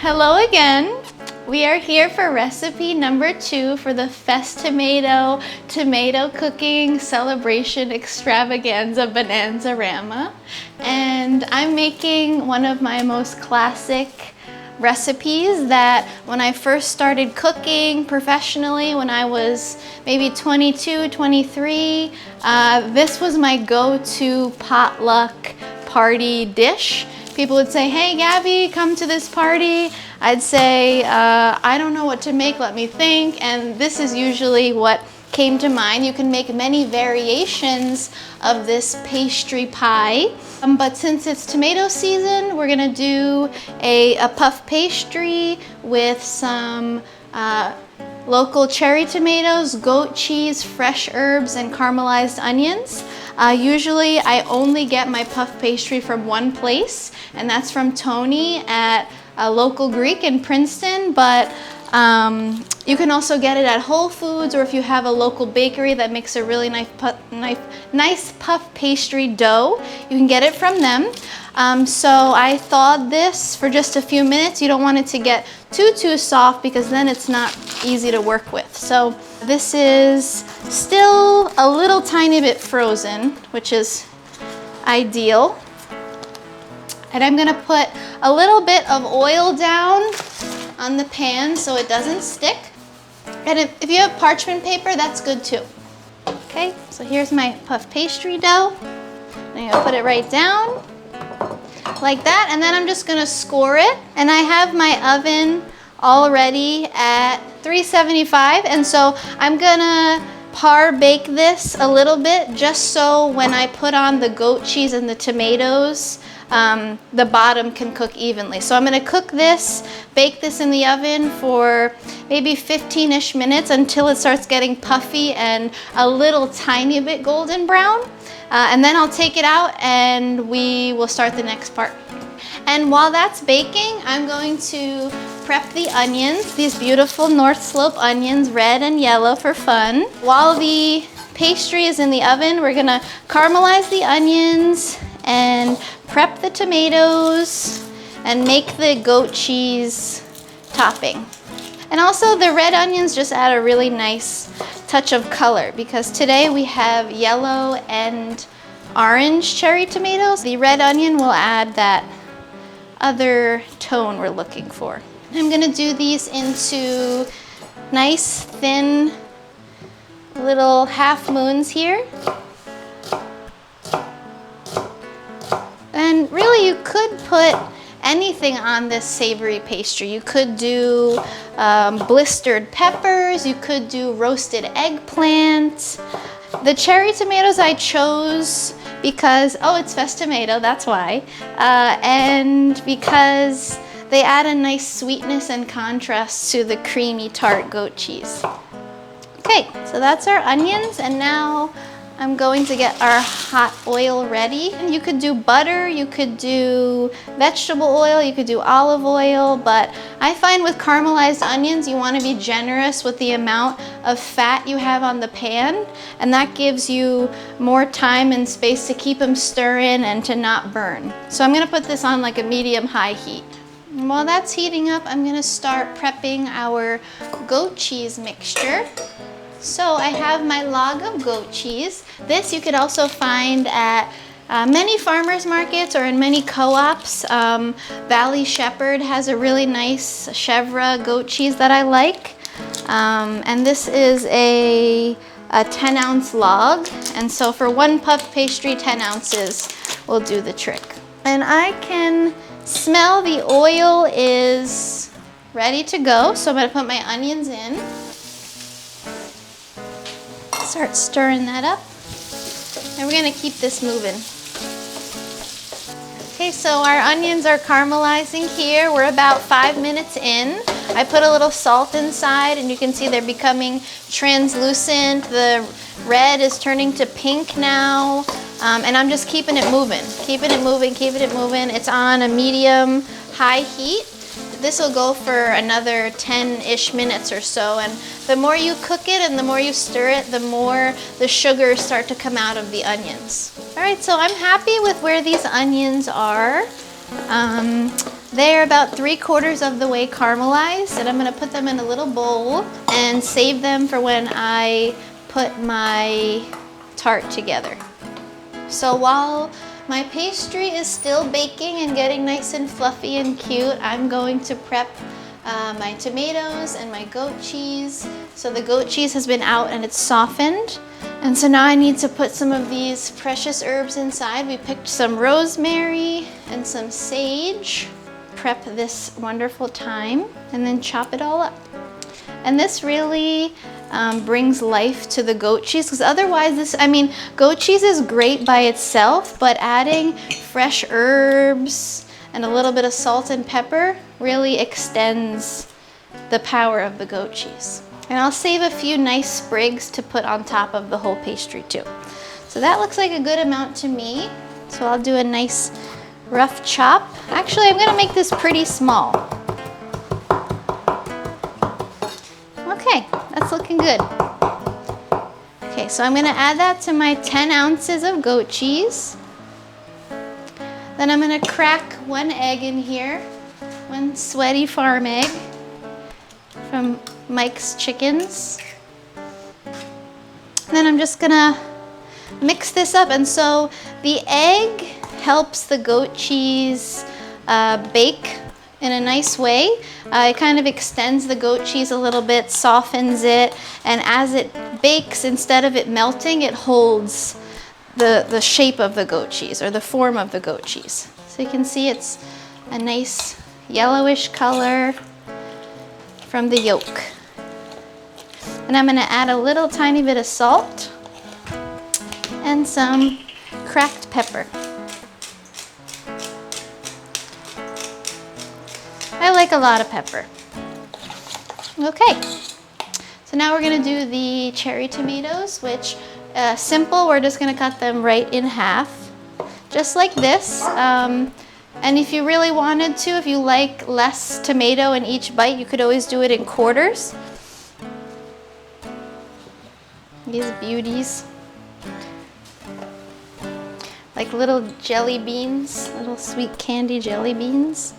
Hello again. We are here for recipe number 2 for the FesTomato tomato cooking celebration extravaganza bonanza-rama. And I'm making one of my most classic recipes that when I first started cooking professionally when I was maybe 22, 23, this was my go-to potluck party dish. People would say, hey Gabby, come to this party. I'd say, I don't know what to make, let me think. And this is usually what came to mind. You can make many variations of this pastry pie. But since it's tomato season, we're gonna do a puff pastry with some local cherry tomatoes, goat cheese, fresh herbs, and caramelized onions. Usually I only get my puff pastry from one place, and that's from Tony at a local Greek in Princeton, but you can also get it at Whole Foods, or if you have a local bakery that makes a really nice puff pastry dough, you can get it from them. So I thawed this for just a few minutes. You don't want it to get too soft because then it's not easy to work with. So this is still a little tiny bit frozen, which is ideal. And I'm gonna put a little bit of oil down on the pan so it doesn't stick. And if you have parchment paper, that's good too. Okay, so here's my puff pastry dough. I'm gonna put it right down like that, and then I'm just gonna score it. And I have my oven already at 375, and so I'm gonna par bake this a little bit just so when I put on the goat cheese and the tomatoes, the bottom can cook evenly. So I'm gonna cook this, bake this in the oven for maybe 15-ish minutes until it starts getting puffy and a little tiny bit golden brown. And then I'll take it out and we will start the next part. And while that's baking, I'm going to prep the onions, these beautiful North Slope onions, red and yellow for fun. While the pastry is in the oven, we're gonna caramelize the onions and prep the tomatoes and make the goat cheese topping. And also the red onions just add a really nice touch of color because today we have yellow and orange cherry tomatoes. The red onion will add that other tone we're looking for. I'm gonna do these into nice thin little half moons here. And really you could put anything on this savory pastry. You could do blistered peppers, you could do roasted eggplant. The cherry tomatoes I chose because, oh, it's FesTomato, that's why. And because they add a nice sweetness and contrast to the creamy tart goat cheese. Okay, so that's our onions, and now I'm going to get our hot oil ready. You could do butter, you could do vegetable oil, you could do olive oil, but I find with caramelized onions, you want to be generous with the amount of fat you have on the pan, and that gives you more time and space to keep them stirring and to not burn. So I'm going to put this on like a medium-high heat. And while that's heating up, I'm going to start prepping our goat cheese mixture. So I have my log of goat cheese. This you could also find at many farmers markets or in many co-ops. Valley Shepherd has a really nice chèvre goat cheese that I like. And this is a 10-ounce log. And so for one puff pastry, 10 ounces will do the trick. And I can smell the oil is ready to go. So I'm gonna put my onions in. Start stirring that up, and we're gonna keep this moving. Okay, so our onions are caramelizing here. We're about 5 minutes in. I put a little salt inside, and you can see they're becoming translucent. The red is turning to pink now, and I'm just keeping it moving, keeping it moving, keeping it moving. It's on a medium-high heat. This will go for another 10-ish minutes or so, and the more you cook it and the more you stir it, the more the sugars start to come out of the onions. All right, so I'm happy with where these onions are. They're about 3/4 of the way caramelized, and I'm gonna put them in a little bowl and save them for when I put my tart together. So while my pastry is still baking and getting nice and fluffy and cute, I'm going to prep my tomatoes and my goat cheese. So the goat cheese has been out and it's softened. And so now I need to put some of these precious herbs inside. We picked some rosemary and some sage. Prep this wonderful thyme and then chop it all up. And this really brings life to the goat cheese, because otherwise goat cheese is great by itself, but adding fresh herbs and a little bit of salt and pepper really extends the power of the goat cheese. And I'll save a few nice sprigs to put on top of the whole pastry too. So that looks like a good amount to me. So I'll do a nice rough chop. Actually, I'm gonna make this pretty small. Okay, that's looking good. Okay, so I'm gonna add that to my 10 ounces of goat cheese. Then I'm gonna crack 1 egg in here, 1 sweaty farm egg from Mike's Chickens. And then I'm just gonna mix this up. And so the egg helps the goat cheese bake in a nice way. It kind of extends the goat cheese a little bit, softens it, and as it bakes, instead of it melting, it holds the shape of the goat cheese, or the form of the goat cheese. So you can see it's a nice yellowish color from the yolk. And I'm gonna add a little tiny bit of salt and some cracked pepper. I like a lot of pepper. Okay, so now we're gonna do the cherry tomatoes, which simple, we're just gonna cut them right in half, just like this. And if you really wanted to, if you like less tomato in each bite, you could always do it in quarters. These beauties. Like little jelly beans, little sweet candy jelly beans.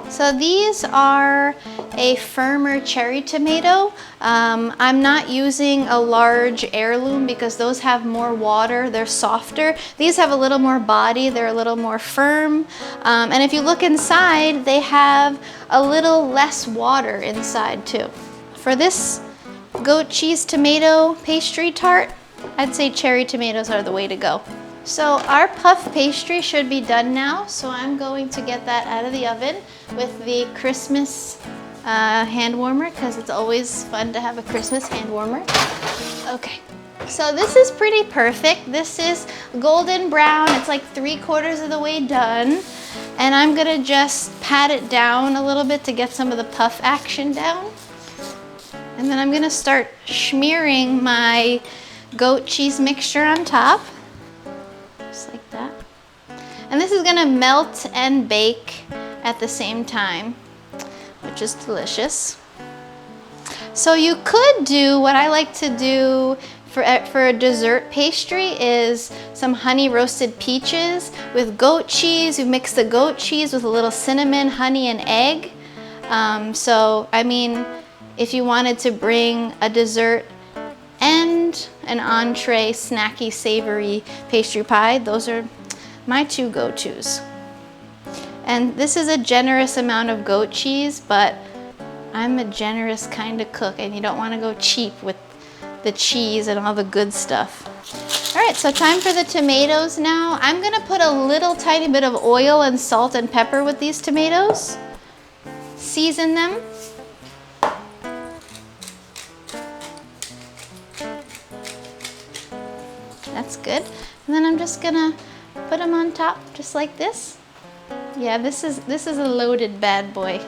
So these are a firmer cherry tomato. I'm not using a large heirloom because those have more water, they're softer. These have a little more body, they're a little more firm. And if you look inside, they have a little less water inside too. For this goat cheese tomato pastry tart, I'd say cherry tomatoes are the way to go. So our puff pastry should be done now, so I'm going to get that out of the oven with the Christmas hand warmer, because it's always fun to have a Christmas hand warmer. Okay, so this is pretty perfect. This is golden brown. It's like 3/4 of the way done. And I'm gonna just pat it down a little bit to get some of the puff action down. And then I'm gonna start smearing my goat cheese mixture on top. Just like that. And this is gonna melt and bake at the same time, which is delicious. So you could do, what I like to do for a dessert pastry is some honey roasted peaches with goat cheese. You mix the goat cheese with a little cinnamon, honey, and egg. So, I mean, if you wanted to bring a dessert and an entree, snacky, savory pastry pie, those are my 2 go-tos. And this is a generous amount of goat cheese, but I'm a generous kind of cook, and you don't want to go cheap with the cheese and all the good stuff. All right, so time for the tomatoes now. I'm gonna put a little tiny bit of oil and salt and pepper with these tomatoes. Season them. That's good. And then I'm just gonna put them on top just like this. Yeah, this is a loaded bad boy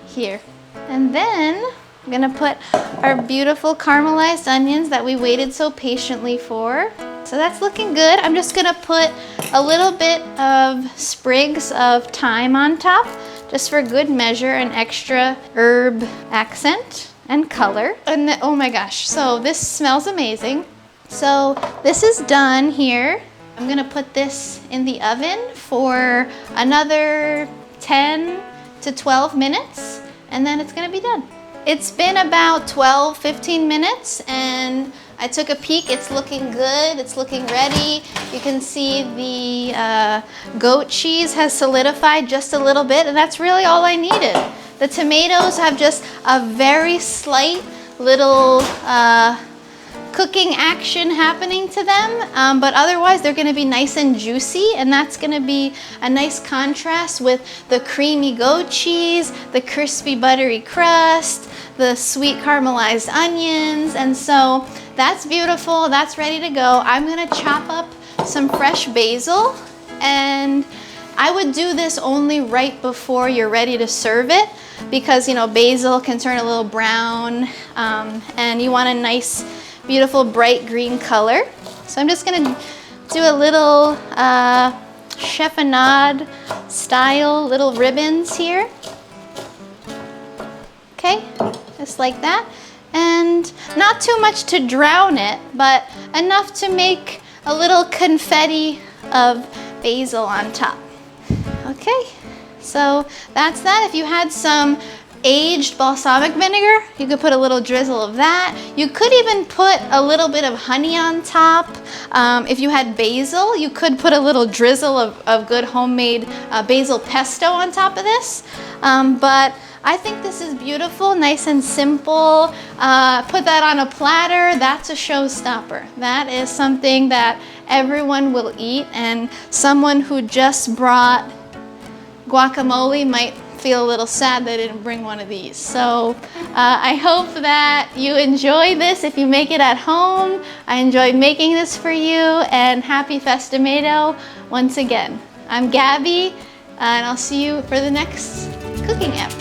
here. And then I'm gonna put our beautiful caramelized onions that we waited so patiently for. So that's looking good. I'm just gonna put a little bit of sprigs of thyme on top, just for good measure, an extra herb accent and color. And oh my gosh, so this smells amazing. So this is done here. I'm gonna put this in the oven for another 10 to 12 minutes, and then it's gonna be done. It's been about 12-15 minutes, and I took a peek. It's looking good. It's looking ready. You can see the goat cheese has solidified just a little bit, and that's really all I needed. The tomatoes have just a very slight little cooking action happening to them, but otherwise they're gonna be nice and juicy, and that's gonna be a nice contrast with the creamy goat cheese, the crispy buttery crust, the sweet caramelized onions, and so that's beautiful. That's ready to go. I'm gonna chop up some fresh basil, and I would do this only right before you're ready to serve it, because you know basil can turn a little brown, and you want a nice beautiful bright green color. So I'm just gonna do a little chiffonade style little ribbons here. Okay, just like that. And not too much to drown it, but enough to make a little confetti of basil on top. Okay, so that's that. If you had some aged balsamic vinegar, you could put a little drizzle of that. You could even put a little bit of honey on top. If you had basil, you could put a little drizzle of good homemade basil pesto on top of this. But I think this is beautiful, nice and simple. Put that on a platter. That's a showstopper. That is something that everyone will eat, and someone who just brought guacamole might feel a little sad they didn't bring one of these. So I hope that you enjoy this if you make it at home. I enjoyed making this for you, and happy FesTomato once again. I'm Gabby, and I'll see you for the next cooking app.